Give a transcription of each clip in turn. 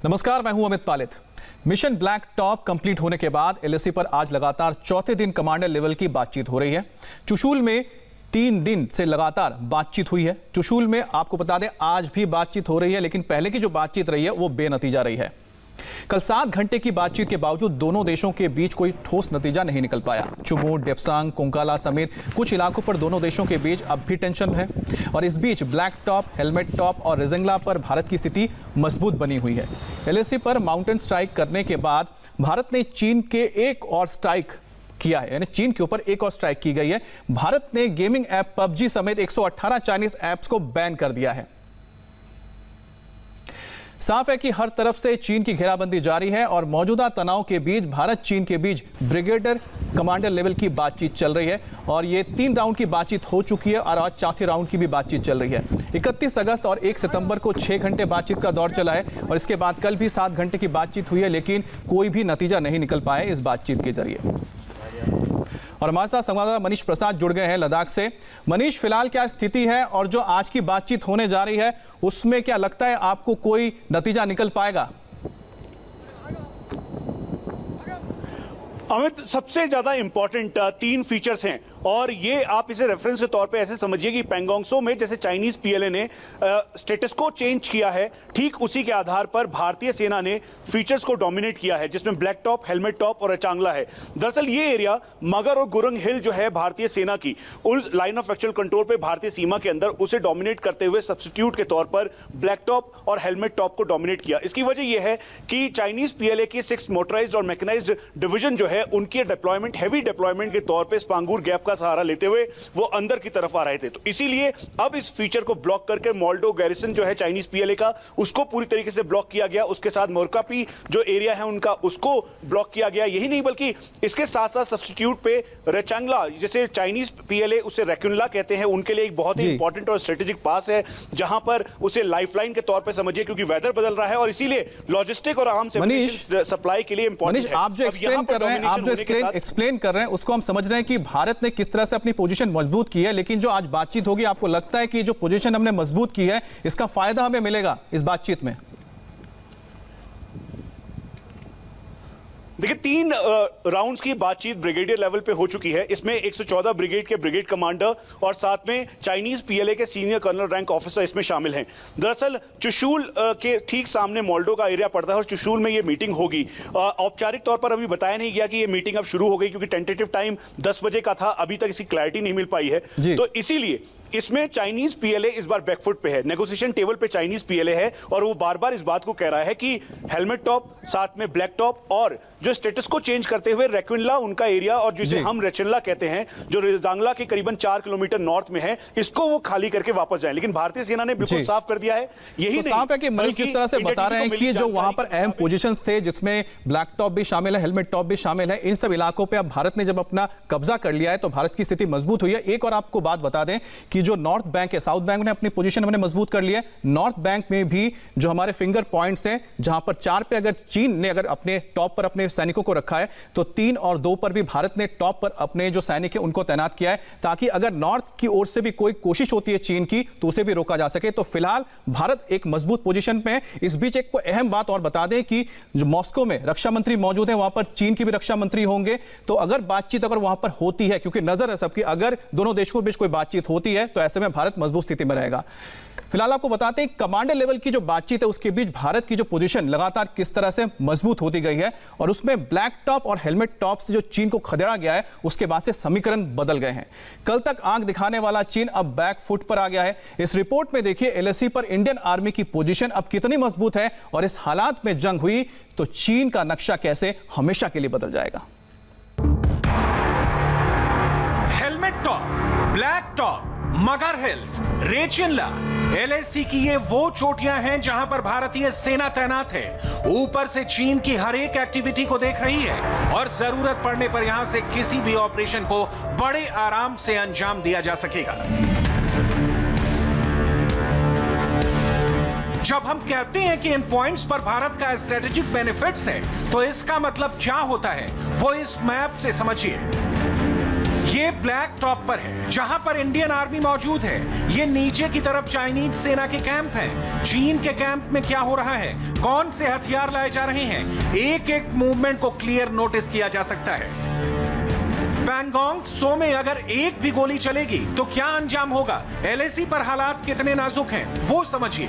नमस्कार, मैं हूं Amit Palit. Mission Black Top complete होने के बाद एलएसी पर आज लगातार चौथे दिन कमांडर लेवल की बातचीत हो रही है। चुशूल में 3 दिन से लगातार बातचीत हुई है। चुशूल में आपको बता दें आज भी बातचीत हो रही है, लेकिन पहले की जो बातचीत रही है वो बेनतीजा रही है। कल 7 घंटे की बातचीत के बावजूद दोनों देशों के बीच कोई ठोस नतीजा नहीं निकल पाया। चुमू, डेप्सांग, कोंकाला समेत कुछ इलाकों पर दोनों देशों के बीच अब भी टेंशन है और इस बीच ब्लैक टॉप, हेलमेट टॉप और रेजेंगला पर भारत की स्थिति मजबूत बनी हुई है। एलएसी पर माउंटेन स्ट्राइक करने के बाद भारत ने चीन के एक और स्ट्राइक किया है, यानी चीन के ऊपर एक और स्ट्राइक की गई है। भारत ने गेमिंग ऐप पबजी समेत 118 चाइनीज ऐप्स को बैन कर दिया है। साफ है कि हर तरफ से चीन की घेराबंदी जारी है और मौजूदा तनाव के बीच भारत चीन के बीच ब्रिगेडियर कमांडर लेवल की बातचीत चल रही है और ये 3 राउंड की बातचीत हो चुकी है और आज चौथे राउंड की भी बातचीत चल रही है। 31 अगस्त और 1 सितंबर को 6 घंटे बातचीत का दौर चला है और इसके बाद कल भी 7 घंटे की बातचीत हुई है, लेकिन कोई भी नतीजा नहीं निकल पाया इस बातचीत के जरिए। और हमारे साथ संवाददाता मनीष प्रसाद जुड़ गए हैं लद्दाख से। मनीष, फिलहाल क्या स्थिति है और जो आज की बातचीत होने जा रही है उसमें क्या लगता है आपको कोई नतीजा निकल पाएगा? अमित, सबसे ज्यादा इंपॉर्टेंट 3 फीचर्स हैं और ये आप इसे रेफरेंस के तौर पे ऐसे समझिए कि पैंगोंग त्सो में जैसे चाइनीज पीएलए ने स्टेटस को चेंज किया है, ठीक उसी के आधार पर भारतीय सेना ने फीचर्स को डोमिनेट किया है, जिसमें ब्लैक टॉप, हेलमेट टॉप और अचांगला है। दरअसल ये एरिया मगर और गुरंग हिल जो है भारतीय सेना की उस लाइन ऑफ एक्चुअल कंट्रोल पे भारतीय सीमा के अंदर उसे डोमिनेट करते हुए सब्स्टिट्यूट के तौर पर ब्लैक टॉप और हेलमेट टॉप को डोमिनेट किया। इसकी वजह यह है कि चाइनीज पीएलए की 6 मोटराइज्ड और मैकेनाइज्ड डिवीजन जो है उनके डिप्लॉयमेंट, हैवी डिप्लॉयमेंट के तौर पे स्पांगूर गैप का सहारा लेते हुए वो अंदर की तरफ आ रहे थे। तो इसीलिए अब इस फीचर को ब्लॉक करके मोल्डो गैरिसन जो है चाइनीज पीएलए का, उसको पूरी तरीके से ब्लॉक किया गया। उसके साथ मोरकापी जो एरिया है उनका, उसको ब्लॉक किया गया। यही नहीं बल्कि इसके साथ साथ सब्स्टिट्यूट पे रेचांगला, जिसे चाइनीज पीएलए उसे रैक्युनला कहते हैं, उनके लिए एक बहुत ही इंपॉर्टेंट और स्ट्रेटेजिक पास है, जहां पर उसे लाइफलाइन के तौर पर समझिए, क्योंकि वेदर बदल रहा है और इसीलिए लॉजिस्टिक और आर्म सप्लाई के लिए इंपॉर्टेंट है। आप जो एक्सप्लेन कर रहे हैं उसको हम समझ रहे हैं कि भारत ने किस तरह से अपनी पोजीशन मजबूत की है, लेकिन जो आज बातचीत होगी आपको लगता है कि जो पोजीशन हमने मजबूत की है इसका फायदा हमें मिलेगा इस बातचीत में? देखिए, 3 राउंड्स की बातचीत ब्रिगेडियर लेवल पे हो चुकी है। इसमें 114 ब्रिगेड के ब्रिगेड कमांडर और साथ में चाइनीज पीएलए के सीनियर कर्नल रैंक ऑफिसर इसमें शामिल हैं। दरअसल चुशूल के ठीक सामने मोल्डो का एरिया पड़ता है और चुशूल में ये मीटिंग होगी। औपचारिक तौर पर अभी बताया नहीं गया कि ये मीटिंग अब शुरू हो गई, क्योंकि टेंटेटिव टाइम 10 बजे का था, अभी तक इसकी क्लैरिटी नहीं मिल पाई है। तो इसीलिए इसमें चाइनीज पीएलए इस बार बैकफुट पे है, नेगोशिएशन टेबल पे चाइनीज पीएलए है और वो बार बार इस बात को कह रहा है कि हेलमेट टॉप, साथ में ब्लैक टॉप और जो स्टेटस को चेंज करते हुए रैक्विनला उनका एरिया और जिसे हम रेचनला कहते हैं, जो रेजांगला के करीबन 4 किलोमीटर नॉर्थ में है, इसको वो खाली करके वापस जाए। लेकिन भारतीय सेना ने बिल्कुल साफ कर दिया है। यही तो साफ है कि मनीष जिस तरह से बता रहे हैं कि जो वहां पर अहम पोजीशंस थे, जिसमें ब्लैक टॉप भी शामिल है, हेलमेट टॉप भी शामिल है, इन सब इलाकों पे अब भारत ने जब अपना कब्जा कर लिया है तो भारत की स्थिति मजबूत हुई है। एक और आपको बात बता दें कि जो नॉर्थ बैंक है, साउथ बैंक ने अपनी पोजीशन हमने मजबूत कर लिया है। नॉर्थ बैंक में भी जो हमारे फिंगर पॉइंट्स हैं, जहां पर 4 पे अगर चीन ने अगर अपने टॉप पर अपने सैनिकों को रखा है, तो 3 और 2 पर भी भारत ने टॉप पर अपने जो सैनिक है उनको तैनात किया है, ताकि अगर नॉर्थ की ओर से भी कोई कोशिश होती है चीन की तो उसे भी रोका जा सके। तो फिलहाल भारत एक मजबूत पोजीशन पे है। इस बीच एक अहम बात और बता दें कि जो मॉस्को में रक्षा मंत्री मौजूद है, वहां पर चीन की भी रक्षा मंत्री होंगे। तो अगर बातचीत अगर वहां पर होती है, क्योंकि नजर है सबकी, अगर दोनों देशों के बीच कोई बातचीत होती है तो ऐसे में भारत मजबूत स्थिति में रहेगा। फिलहाल आपको बताते हैं कमांडर लेवल की जो बातचीत है उसके बीच भारत की जो पोजीशन लगातार किस तरह से मजबूत होती गई है और उसमें ब्लैक टॉप और हेलमेट टॉप से जो चीन को खदेड़ा गया है उसके बाद से समीकरण बदल गए हैं। कल तक आंख दिखाने वाला चीन अब बैक फुट पर आ गया है। इस रिपोर्ट में देखिए एलएसी पर इंडियन आर्मी की पोजीशन अब कितनी मजबूत है और इस हालात में जंग हुई तो चीन का नक्शा कैसे हमेशा के लिए बदल जाएगा। हेलमेट टॉप, ब्लैक टॉप, मगर हिल्स, रेचिनला, एलएसी की ये वो चोटियां हैं जहां पर भारतीय सेना तैनात है। ऊपर से चीन की हर एक एक्टिविटी को देख रही है और जरूरत पड़ने पर यहां से किसी भी ऑपरेशन को बड़े आराम से अंजाम दिया जा सकेगा। जब हम कहते हैं कि इन पॉइंट्स पर भारत का स्ट्रेटेजिक बेनिफिट्स है, तो इसका मतलब क्या होता है वो इस मैप से समझिए। ये ब्लैक टॉप पर है जहां पर इंडियन आर्मी मौजूद है। ये नीचे की तरफ चाइनीज सेना के कैंप हैं। चीन के कैंप में क्या हो रहा है, कौन से हथियार लाए जा रहे हैं, एक एक मूवमेंट को क्लियर नोटिस किया जा सकता है। पैंगोंग त्सो में अगर एक भी गोली चलेगी तो क्या अंजाम होगा, एलएसी पर हालात कितने नाजुक हैं वो समझिए।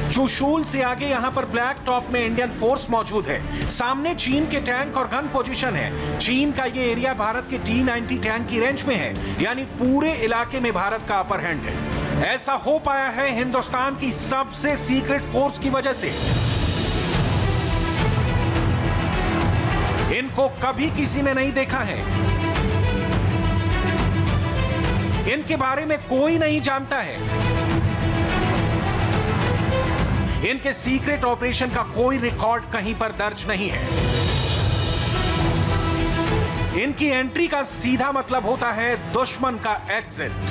चुशूल से आगे यहां पर ब्लैक टॉप में इंडियन फोर्स मौजूद है। सामने चीन के टैंक और गन पोजीशन है। चीन का ये एरिया भारत के T-90 टैंक की रेंज में है, यानी पूरे इलाके में भारत का अपर हैंड है। ऐसा हो पाया है हिंदुस्तान की सबसे सीक्रेट फोर्स की वजह से। इनको कभी किसी ने नहीं देखा है, इनके बारे में कोई नहीं जानता है। इनके सीक्रेट ऑपरेशन का कोई रिकॉर्ड कहीं पर दर्ज नहीं है। इनकी एंट्री का सीधा मतलब होता है दुश्मन का एग्जिट।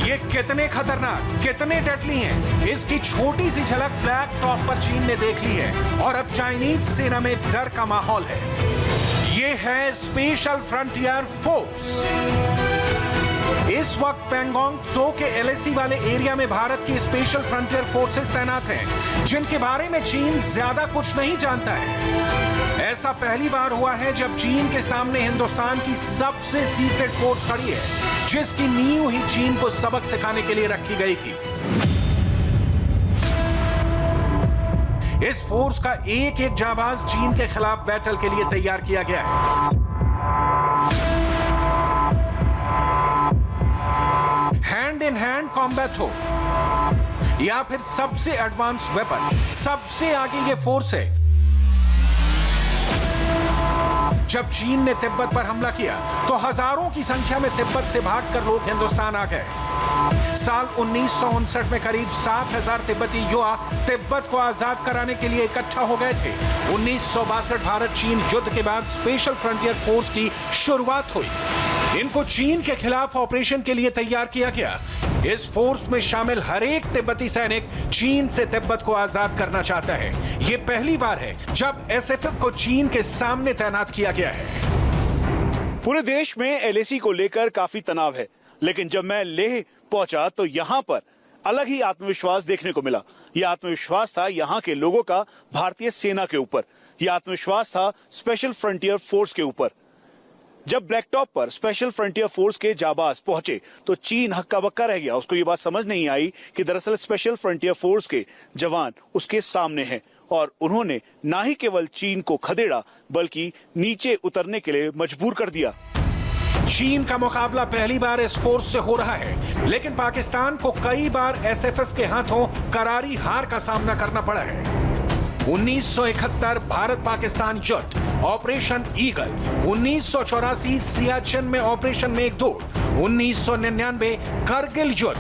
ये कितने खतरनाक, कितने डटली हैं, इसकी छोटी सी झलक ब्लैक टॉप पर चीन ने देख ली है और अब चाइनीज सेना में डर का माहौल है। ये है स्पेशल फ्रंटियर फोर्स। इस वक्त पैंगोंग त्सो के एलएसी वाले एरिया में भारत की स्पेशल फ्रंटियर फोर्सेस तैनात हैं, जिनके बारे में चीन ज्यादा कुछ नहीं जानता है। ऐसा पहली बार हुआ है जब चीन के सामने हिंदुस्तान की सबसे सीक्रेट फोर्स खड़ी है, जिसकी नींव ही चीन को सबक सिखाने के लिए रखी गई थी। इस फोर्स का एक एक जाबाज चीन के खिलाफ बैटल के लिए तैयार किया गया है। हैंड इन हैंड कॉम्बैट हो या फिर सबसे एडवांस्ड वेपन, सबसे आगे ये फोर्स है। जब चीन ने तिब्बत पर हमला किया तो हजारों की संख्या में तिब्बत से भागकर लोग हिंदुस्तान आ गए। साल 1959 में करीब 7,000 तिब्बती युवा तिब्बत को आजाद कराने के लिए इकट्ठा हो गए थे। 1962 भारत चीन युद्ध के बाद स्पेशल फ्रंटियर फोर्स की शुरुआत हुई। इनको चीन के खिलाफ ऑपरेशन के लिए तैयार किया गया। इस फोर्स में शामिल हर एक तिब्बती सैनिक चीन से तिब्बत को आजाद करना चाहता है। यह पहली बार है जब एसएफएफ को चीन के सामने तैनात किया गया है। पूरे देश में एलएसी को लेकर काफी तनाव है, लेकिन जब मैं लेह पहुंचा तो यहां पर अलग ही आत्मविश्वास देखने को मिला। यह आत्मविश्वास था यहां के लोगों का भारतीय सेना के ऊपर, यह आत्मविश्वास था स्पेशल फ्रंटियर फोर्स के ऊपर। जब ब्लैक टॉप पर स्पेशल फ्रंटियर फोर्स के जाबाज पहुंचे तो चीन हक्का बक्का रह गया। उसको ये बात समझ नहीं आई कि दरअसल स्पेशल फ्रंटियर फोर्स के जवान उसके सामने हैं और उन्होंने ना ही केवल चीन को खदेड़ा बल्कि नीचे उतरने के लिए मजबूर कर दिया। चीन का मुकाबला पहली बार इस फोर्स से हो रहा है, लेकिन पाकिस्तान को कई बार एसएफएफ के हाथों करारी हार का सामना करना पड़ा है। 1971 भारत पाकिस्तान युद्ध, ऑपरेशन ईगल, 1984 सियाचिन में ऑपरेशन मेघदूत, 1999 करगिल युद्ध।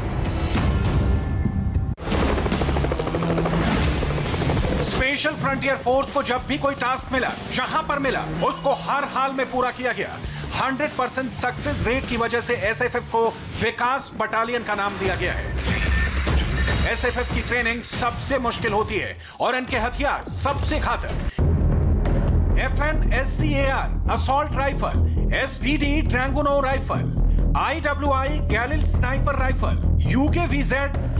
स्पेशल फ्रंटियर फोर्स को जब भी कोई टास्क मिला, जहां पर मिला उसको हर हाल में पूरा किया गया। 100% सक्सेस रेट की वजह से एसएफएफ को विकास बटालियन का नाम दिया गया है। एसएफएफ की ट्रेनिंग सबसे मुश्किल होती है और इनके हथियार सबसे घातक। FNSCAR assault rifle, SVD Dragunov rifle, IWI Galil sniper rifle, UKVZ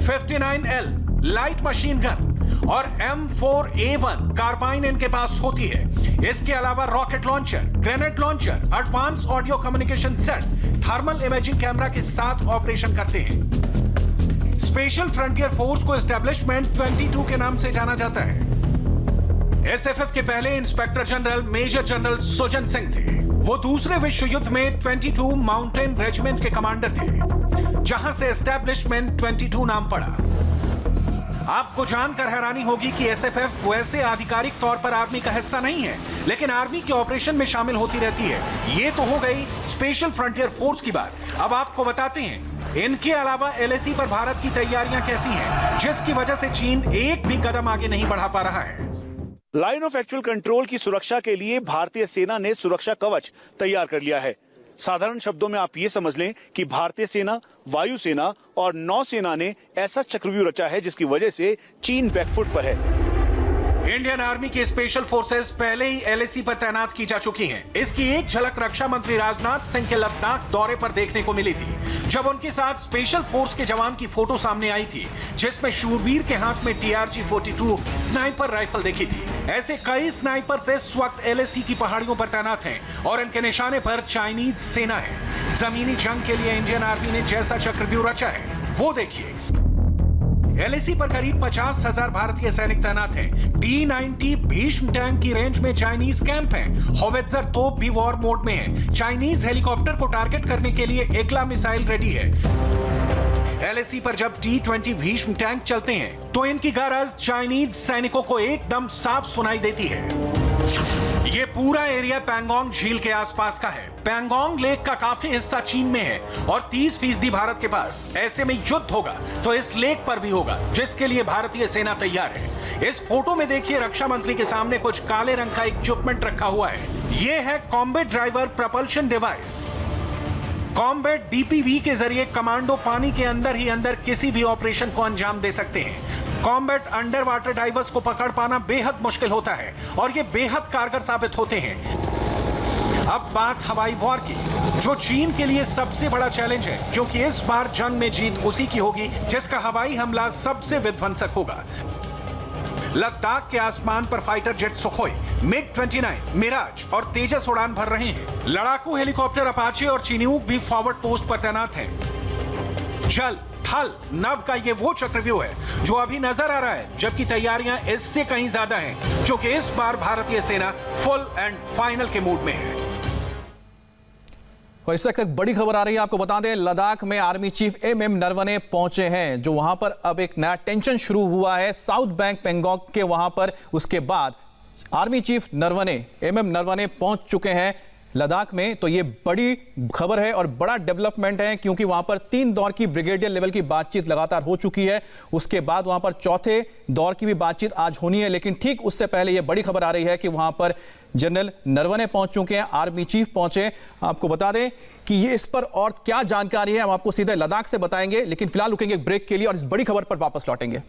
59L light machine gun और M4A1 कार्बाइन इनके पास होती है। इसके अलावा rocket launcher, grenade launcher, advance audio communication set, thermal imaging camera के साथ ऑपरेशन करते हैं। स्पेशल फ्रंटियर फोर्स को एस्टेब्लिशमेंट 22 के नाम से जाना जाता है। एसएफएफ के पहले इंस्पेक्टर जनरल मेजर जनरल सुजन सिंह थे। वो दूसरे विश्व युद्ध में 22 माउंटेन रेजिमेंट के कमांडर थे, जहां से एस्टेब्लिशमेंट 22 नाम पड़ा। आपको जानकर हैरानी होगी कि एसएफएफ वैसे आधिकारिक तौर पर आर्मी का हिस्सा नहीं है, लेकिन आर्मी के ऑपरेशन में शामिल होती रहती है। ये तो हो गई स्पेशल फ्रंटियर फोर्स की बात। अब आपको बताते हैं इनके अलावा एलएसी पर भारत की तैयारियां कैसी हैं, जिसकी वजह से चीन एक भी कदम आगे नहीं बढ़ा पा रहा है। लाइन ऑफ एक्चुअल कंट्रोल की सुरक्षा के लिए भारतीय सेना ने सुरक्षा कवच तैयार कर लिया है। साधारण शब्दों में आप ये समझ लें कि भारतीय सेना, वायुसेना और नौसेना ने ऐसा चक्रव्यूह रचा है जिसकी वजह से चीन बैकफुट पर है। इंडियन आर्मी की स्पेशल फोर्सेस पहले ही एलएसी पर तैनात की जा चुकी हैं। इसकी एक झलक रक्षा मंत्री राजनाथ सिंह के लद्दाख दौरे पर देखने को मिली थी, जब उनके साथ स्पेशल फोर्स के जवान की फोटो सामने आई थी, जिसमें शूरवीर के हाथ में TRG-42 स्नाइपर राइफल देखी थी। ऐसे कई स्नाइपर्स इस वक्त एलएसी की पहाड़ियों पर तैनात हैं और इनके निशाने पर चाइनीज सेना है। जमीनी जंग के लिए इंडियन आर्मी ने जैसा चक्रव्यूह रचा है वो देखिए। एलएसी पर करीब 50,000 भारतीय सैनिक तैनात हैं। T-90 भीष्म टैंक की रेंज में चाइनीज कैंप हैं। होवित्जर तोप भी वॉर मोड में है। चाइनीज हेलीकॉप्टर को टारगेट करने के लिए एकला मिसाइल रेडी है। एलएसी पर जब T-20 भीष्म टैंक चलते हैं तो इनकी गरज चाइनीज सैनिकों को एकदम साफ सुनाई देती है। ये पूरा एरिया पैंगोंग झील के आसपास का है। पैंगोंग लेक का काफी हिस्सा चीन में है और 30% भारत के पास। ऐसे में युद्ध होगा तो इस लेक पर भी होगा, जिसके लिए भारतीय सेना तैयार है। इस फोटो में देखिए, रक्षा मंत्री के सामने कुछ काले रंग का इक्विपमेंट रखा हुआ है। ये है combat driver propulsion device. Combat DPV के जरिए कमांडो पानी के अंदर ही अंदर किसी भी ऑपरेशन को अंजाम दे सकते हैं। कॉम्बैट अंडर वाटर डाइवर्स को पकड़ पाना बेहद मुश्किल होता है और ये बेहद कारगर साबित होते हैं। अब बात हवाई वॉर की, जो चीन के लिए सबसे बड़ा चैलेंज है, क्योंकि इस बार जंग में जीत उसी की होगी जिसका हवाई हमला सबसे विध्वंसक होगा। लद्दाख के आसमान पर fighter jet Sukhoi, MiG-29, Miraj और तेजस उड़ान भर रहे हैं। लड़ाकू हेलीकॉप्टर अपाचे और चिनूक भी फॉरवर्ड पोस्ट पर तैनात हैं। जल, थल, नभ का ये वो चक्रव्यूह है जो अभी नजर आ रहा है, जबकि तैयारियां इससे कहीं ज्यादा हैं, क्योंकि इस बार भारतीय सेना फुल एंड फाइनल के मूड में है। और इस वक्त एक बड़ी खबर आ रही है, आपको बता दें, लद्दाख में आर्मी चीफ MM नरवणे पहुंचे हैं, जो वहां पर अब एक नया टेंशन शुरू हुआ है साउथ बैंक पैंगोंग के वहां पर। उसके बाद army chief Naravane MM Naravane पहुंच चुके हैं लद्दाख में। तो ये बड़ी खबर है और बड़ा डेवलपमेंट है, क्योंकि वहां पर 3 दौर की ब्रिगेडियर लेवल की बातचीत लगातार हो चुकी है। उसके बाद वहां पर चौथे दौर की भी बातचीत आज होनी है, लेकिन ठीक उससे पहले ये बड़ी खबर आ रही है कि वहां पर जनरल नरवणे पहुंच चुके हैं, आर्मी चीफ पहुंचे। आपको बता दें कि ये इस पर और क्या जानकारी है हम आपको सीधे लद्दाख से बताएंगे, लेकिन फिलहाल रुकेंगे ब्रेक के लिए और इस बड़ी खबर पर वापस लौटेंगे।